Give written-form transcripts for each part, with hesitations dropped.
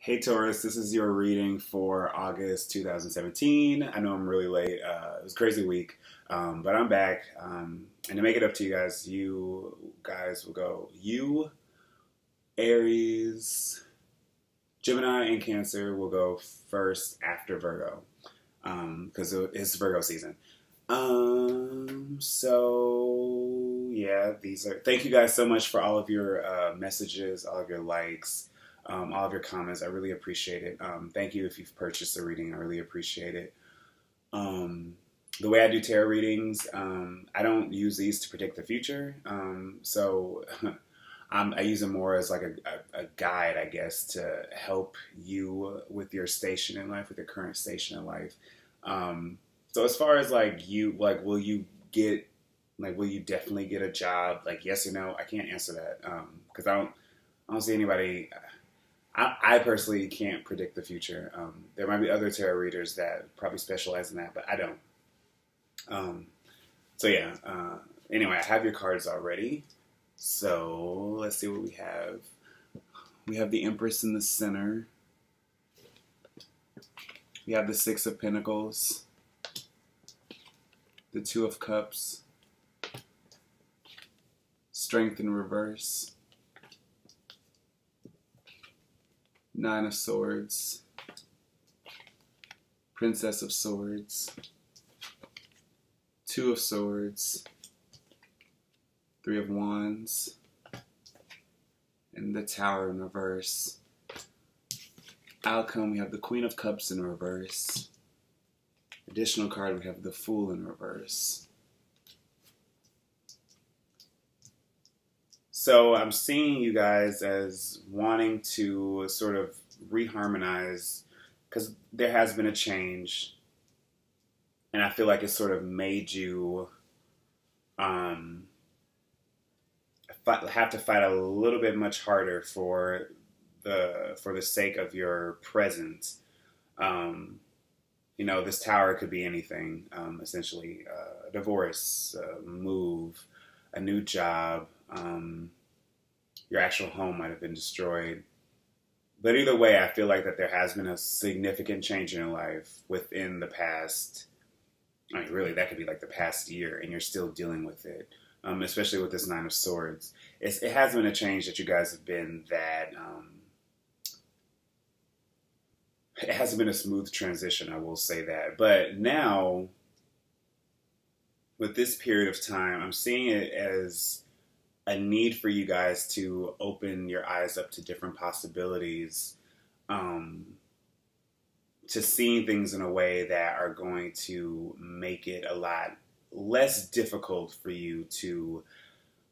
Hey Taurus, this is your reading for August 2017. I know I'm really late. It was a crazy week, but I'm back. And to make it up to you guys will go you, Aries, Gemini, and Cancer will go first after Virgo because it's Virgo season. So yeah, thank you guys so much for all of your messages, all of your likes. All of your comments. I really appreciate it. Thank you if you've purchased a reading. I really appreciate it. The way I do tarot readings, I don't use these to predict the future. So I use them more as like a guide, I guess, to help you with your station in life, with your current station in life. So as far as will you definitely get a job? Like, yes or no? I can't answer that because I don't see anybody. I personally can't predict the future. There might be other tarot readers that probably specialize in that, but I don't. So yeah, anyway, I have your cards already. So let's see what we have. We have the Empress in the center. We have the Six of Pentacles. The Two of Cups. Strength in reverse. Nine of Swords, Princess of Swords, Two of Swords, Three of Wands, and the Tower in reverse. Outcome, we have the Queen of Cups in reverse. Additional card, we have the Fool in reverse. So I'm seeing you guys as wanting to sort of reharmonize because there has been a change, and I feel like it sort of made you have to fight a little bit much harder for the sake of your present. You know, this tower could be anything, essentially a divorce, a move, a new job. Your actual home might have been destroyed. But either way, I feel like that there has been a significant change in your life within the past, I mean, really, that could be like the past year, and you're still dealing with it, especially with this Nine of Swords. It has been a change that you guys have been that, it hasn't been a smooth transition, I will say that. But now, with this period of time, I'm seeing it as a need for you guys to open your eyes up to different possibilities, to seeing things in a way that are going to make it a lot less difficult for you to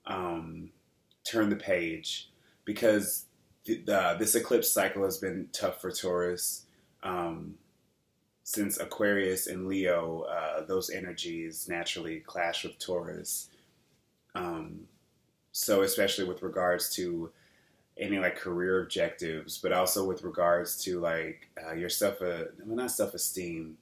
turn the page, because this eclipse cycle has been tough for Taurus. Since Aquarius and Leo, those energies naturally clash with Taurus. So especially with regards to any like career objectives, but also with regards to like your not self-esteem,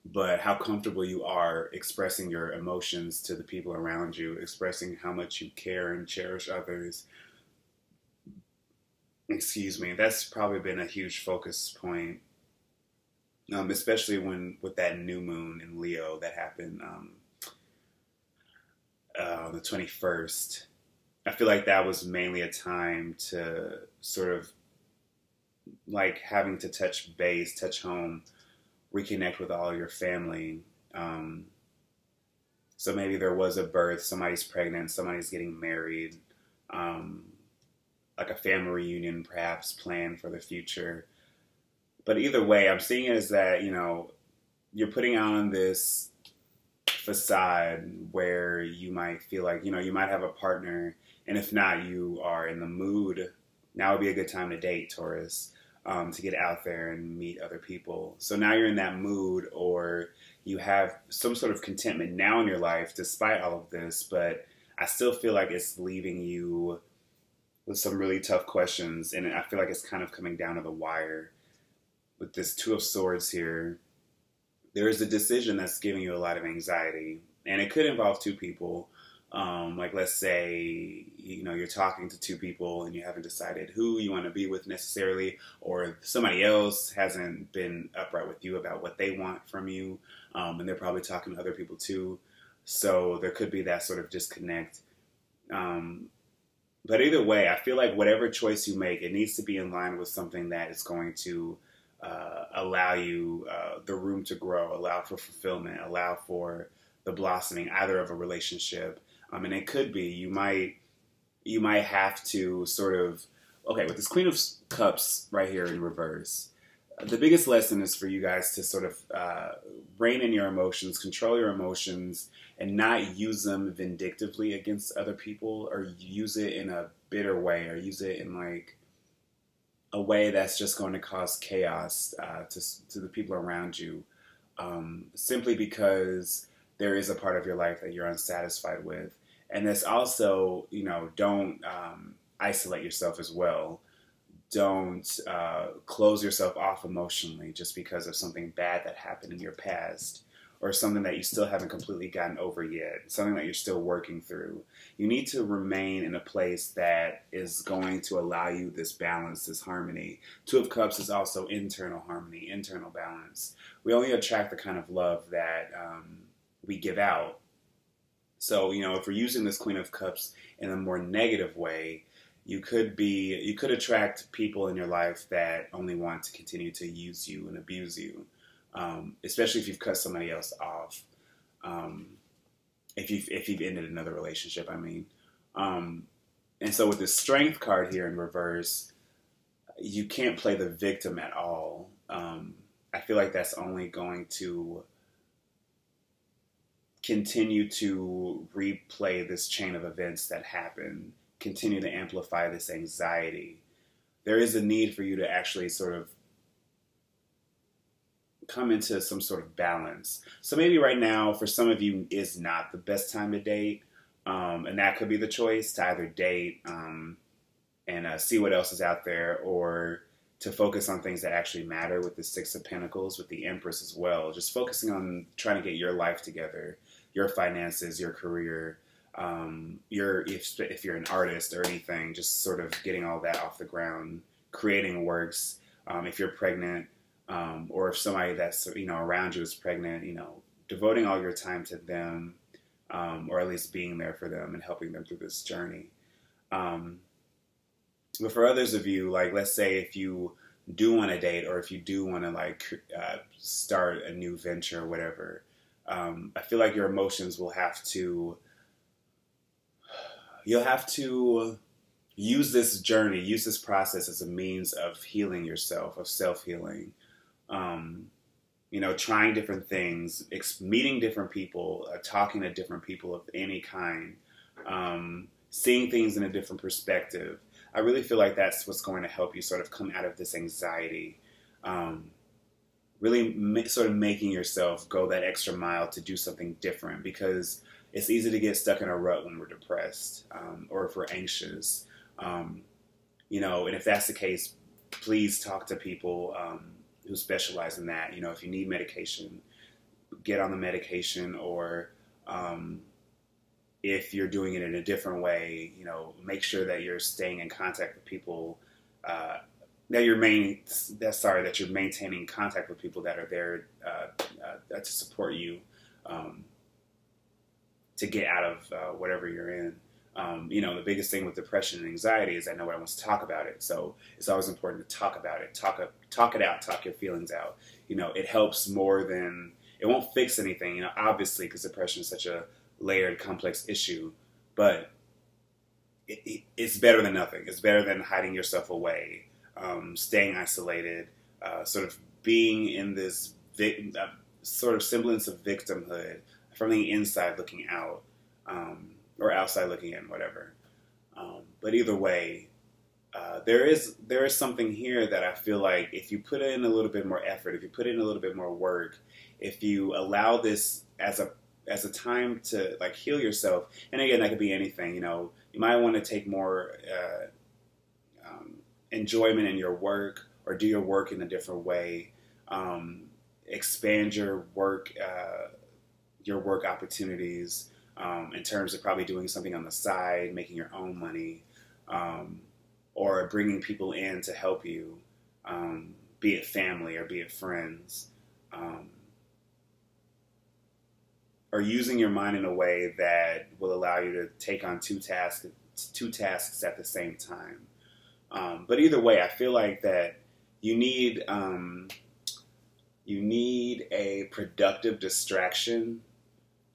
but how comfortable you are expressing your emotions to the people around you, expressing how much you care and cherish others. Excuse me. That's probably been a huge focus point, especially with that new moon in Leo that happened on the 21st. I feel like that was mainly a time to sort of like having to touch base, touch home, reconnect with all your family. So maybe there was a birth, somebody's pregnant, somebody's getting married, like a family reunion perhaps planned for the future. But either way, I'm seeing it as that, you know, you're putting on this facade where you might feel like, you know, you might have a partner. And if not, you are in the mood. Now would be a good time to date, Taurus, to get out there and meet other people. So now you're in that mood, or you have some sort of contentment now in your life despite all of this. But I still feel like it's leaving you with some really tough questions. And I feel like it's kind of coming down to the wire. With this Two of Swords here, there is a decision that's giving you a lot of anxiety. And it could involve two people. Like let's say, you're talking to two people and you haven't decided who you want to be with necessarily, or somebody else hasn't been upright with you about what they want from you, and they're probably talking to other people too. So there could be that sort of disconnect. But either way, I feel like whatever choice you make, it needs to be in line with something that is going to allow you the room to grow, allow for fulfillment, allow for the blossoming either of a relationship. And it could be you might have to sort of, okay, with this Queen of Cups right here in reverse, the biggest lesson is for you guys to sort of rein in your emotions, control your emotions, and not use them vindictively against other people, or use it in a bitter way, or use it in like a way that's just going to cause chaos to the people around you, simply because there is a part of your life that you're unsatisfied with. And this also, don't isolate yourself as well. Don't close yourself off emotionally just because of something bad that happened in your past, or something that you still haven't completely gotten over yet, something that you're still working through. You need to remain in a place that is going to allow you this balance, this harmony. Two of Cups is also internal harmony, internal balance. We only attract the kind of love that we give out. So, if we're using this Queen of Cups in a more negative way, you could attract people in your life that only want to continue to use you and abuse you. Especially if you've cut somebody else off, if you've ended another relationship, I mean. And so with the Strength card here in reverse, you can't play the victim at all. I feel like that's only going to continue to replay this chain of events that happen, continue to amplify this anxiety. There is a need for you to actually sort of come into some sort of balance. So maybe right now, for some of you, is not the best time to date. And that could be the choice, to either date and see what else is out there, or to focus on things that actually matter with the Six of Pentacles, with the Empress as well. Just focusing on trying to get your life together, your finances, your career, if you're an artist or anything, just sort of getting all that off the ground, creating works. If you're pregnant, or if somebody that's around you is pregnant, devoting all your time to them, or at least being there for them and helping them through this journey. But for others of you, like let's say if you do want to date, or if you do want to start a new venture or whatever, I feel like your emotions will have to. You'll have to use this journey, use this process as a means of healing yourself, of self-healing. Trying different things, meeting different people, talking to different people of any kind, seeing things in a different perspective. I really feel like that's what's going to help you sort of come out of this anxiety. Really sort of making yourself go that extra mile to do something different, because it's easy to get stuck in a rut when we're depressed, or if we're anxious. And if that's the case, please talk to people who specialize in that. If you need medication, get on the medication, or if you're doing it in a different way, make sure that you're staying in contact with people, that you're maintaining contact with people that are there to support you, to get out of whatever you're in. The biggest thing with depression and anxiety is that nobody wants to talk about it. So it's always important to talk about it, talk it out, talk your feelings out. It helps more than, it won't fix anything, obviously, because depression is such a layered, complex issue, but it's better than nothing. It's better than hiding yourself away, staying isolated, sort of being in this sort of semblance of victimhood from the inside looking out, or outside looking in, whatever. But either way, there is something here that I feel like if you put in a little bit more effort, if you put in a little bit more work, if you allow this as a time to like heal yourself, and again, that could be anything. You might want to take more enjoyment in your work, or do your work in a different way. Expand your work opportunities. in terms of probably doing something on the side, making your own money, or bringing people in to help you, be it family or be it friends, or using your mind in a way that will allow you to take on two tasks at the same time. But either way, I feel like that you need a productive distraction,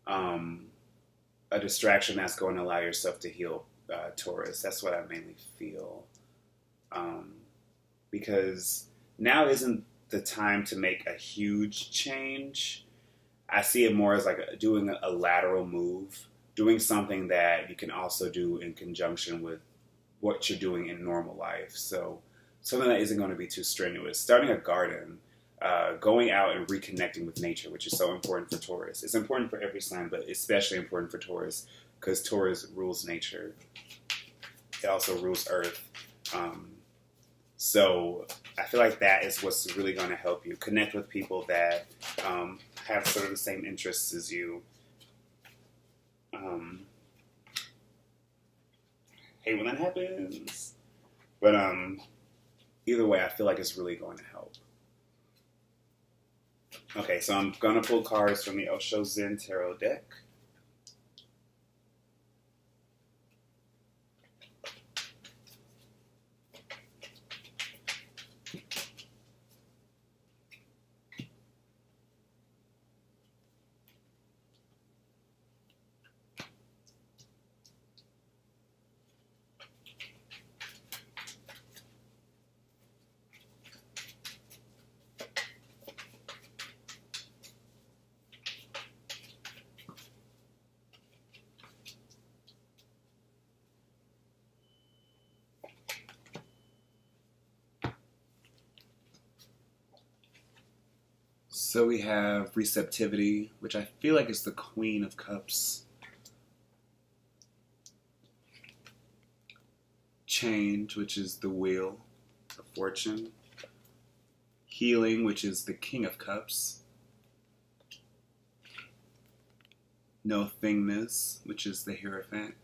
a distraction that's going to allow yourself to heal, Taurus. That's what I mainly feel. Because now isn't the time to make a huge change. I see it more as like doing a lateral move, doing something that you can also do in conjunction with what you're doing in normal life. So something that isn't going to be too strenuous. Starting a garden, going out and reconnecting with nature, which is so important for Taurus. It's important for every sign, but especially important for Taurus because Taurus rules nature. It also rules Earth. So I feel like that is what's really going to help you connect with people that have sort of the same interests as you. Hate when that happens. But either way, I feel like it's really going to help. Okay, so I'm going to pull cards from the Osho Zen Tarot deck. So we have receptivity, which I feel like is the Queen of Cups. Change, which is the Wheel of Fortune. Healing, which is the King of Cups. No-thingness, which is the Hierophant.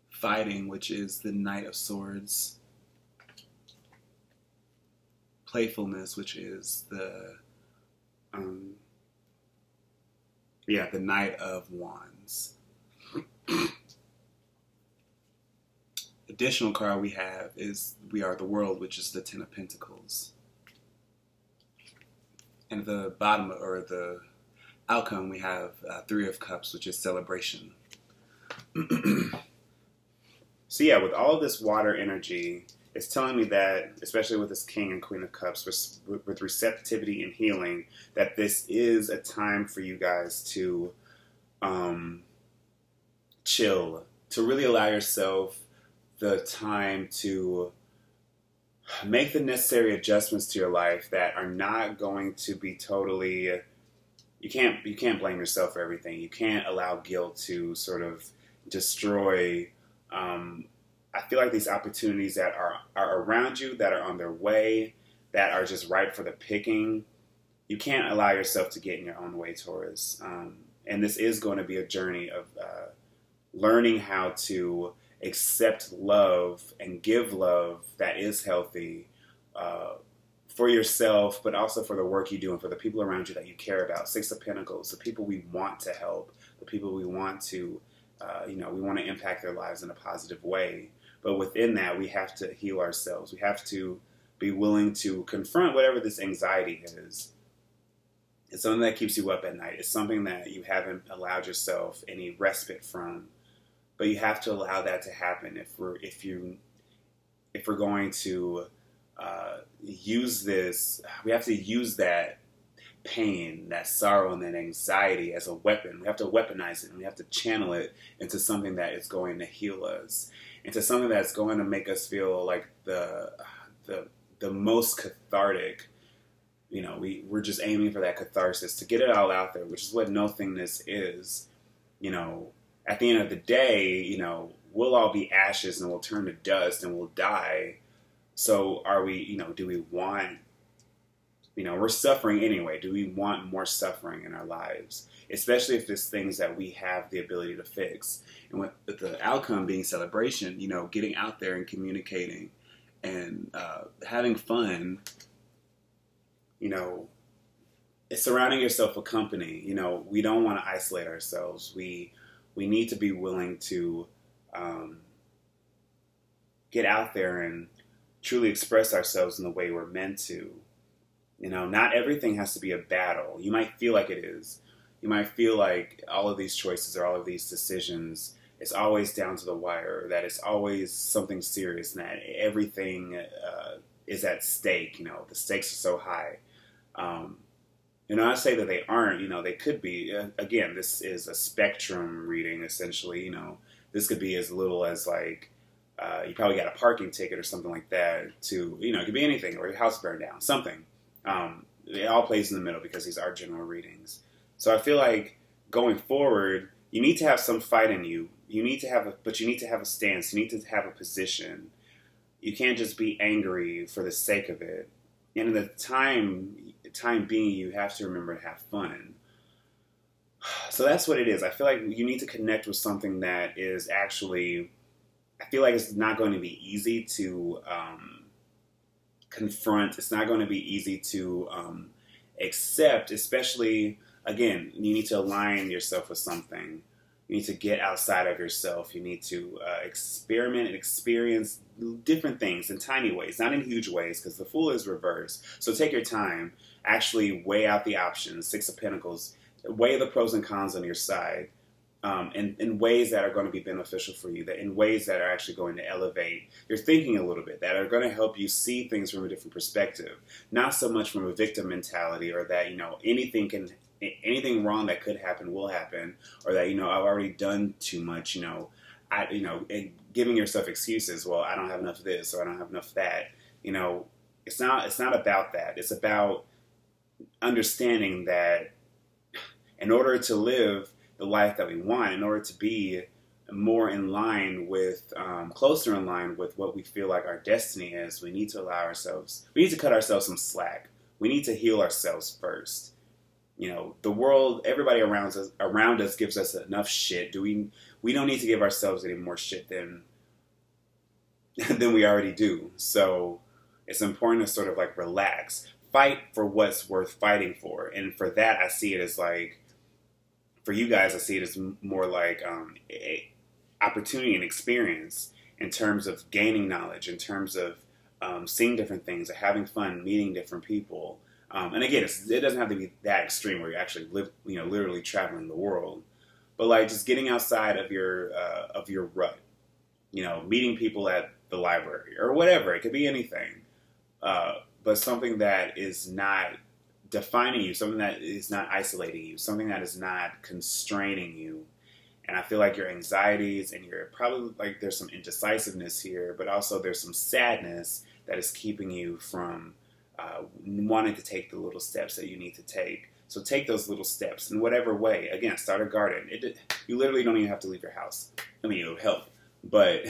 Fighting, which is the Knight of Swords. Playfulness, which is the Knight of Wands. Additional card we have is We Are the World, which is the Ten of Pentacles. And the bottom, or the outcome, we have Three of Cups, which is celebration. So yeah, with all of this water energy, it's telling me that, especially with this King and Queen of Cups, with receptivity and healing, that this is a time for you guys to chill, to really allow yourself the time to make the necessary adjustments to your life that are not going to be totally. You can't blame yourself for everything. You can't allow guilt to sort of destroy. I feel like these opportunities that are around you, that are on their way, that are just ripe for the picking, you can't allow yourself to get in your own way, Taurus. And this is going to be a journey of learning how to accept love and give love that is healthy for yourself, but also for the work you do and for the people around you that you care about. Six of Pentacles, the people we want to help, the people we want to, we want to impact their lives in a positive way. But within that, we have to heal ourselves. We have to be willing to confront whatever this anxiety is. It's something that keeps you up at night. It's something that you haven't allowed yourself any respite from. But you have to allow that to happen if we're going to use this. We have to use that pain, that sorrow, and that anxiety as a weapon. We have to weaponize it, and we have to channel it into something that is going to heal us, into something that's going to make us feel like the most cathartic. We're just aiming for that catharsis, to get it all out there, which is what no-thingness is. At the end of the day, we'll all be ashes and we'll turn to dust and we'll die. So are we, do we want, You know, we're suffering anyway. Do we want more suffering in our lives? Especially if there's things that we have the ability to fix. And with the outcome being celebration, you know, getting out there and communicating and having fun, you know, it's surrounding yourself with company. You know, we don't want to isolate ourselves. We need to be willing to get out there and truly express ourselves in the way we're meant to. You know, not everything has to be a battle. You might feel like it is. You might feel like all of these choices or all of these decisions, it's always down to the wire, that it's always something serious, and that everything is at stake. You know, the stakes are so high. You know, I say that they aren't. You know, they could be. Again, this is a spectrum reading, essentially. You know, this could be as little as like, you probably got a parking ticket or something like that, to, you know, it could be anything, or your house burned down, something. It all plays in the middle because these are general readings. So I feel like going forward, you need to have some fight in you. You need to have but you need to have a stance. You need to have a position. You can't just be angry for the sake of it. And in the time being, you have to remember to have fun. So that's what it is. I feel like you need to connect with something that is actually, I feel like it's not going to be easy to confront. It's not going to be easy to accept, especially, again, you need to align yourself with something. You need to get outside of yourself. You need to experiment and experience different things in tiny ways, not in huge ways, because the Fool is reversed. So take your time. Actually weigh out the options. Six of Pentacles. Weigh the pros and cons on your side. In ways that are going to be beneficial for you, that in ways that are actually going to elevate your thinking a little bit, that are going to help you see things from a different perspective, not so much from a victim mentality, or that, you know, anything wrong that could happen will happen, or that, you know, I've already done too much, you know, and giving yourself excuses. Well, I don't have enough of this, or I don't have enough of that. You know, it's not about that. It's about understanding that in order to live the life that we want, in order to be more in line with, closer in line with what we feel like our destiny is, we need to we need to cut ourselves some slack. We need to heal ourselves first. You know, the world, everybody around us gives us enough shit. We don't need to give ourselves any more shit than we already do. So it's important to sort of like relax, fight for what's worth fighting for. And for that, I see it as like, for you guys, I see it as more like a opportunity and experience in terms of gaining knowledge, in terms of seeing different things, having fun, meeting different people. And again, it doesn't have to be that extreme where you actually live, you know, literally traveling the world, but like just getting outside of your rut, you know, meeting people at the library or whatever. It could be anything, but something that is not defining you, something that is not isolating you, something that is not constraining you. And I feel like your anxieties and your probably like there's some indecisiveness here, but also there's some sadness that is keeping you from wanting to take the little steps that you need to take. So take those little steps in whatever way. Again, start a garden. You literally don't even have to leave your house. I mean, it would help, but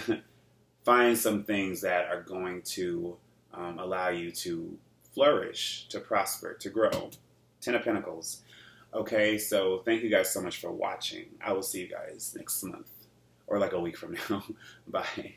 find some things that are going to allow you to flourish, to prosper, to grow. 10 of Pentacles. Okay, so thank you guys so much for watching. I will see you guys next month, or like a week from now. Bye.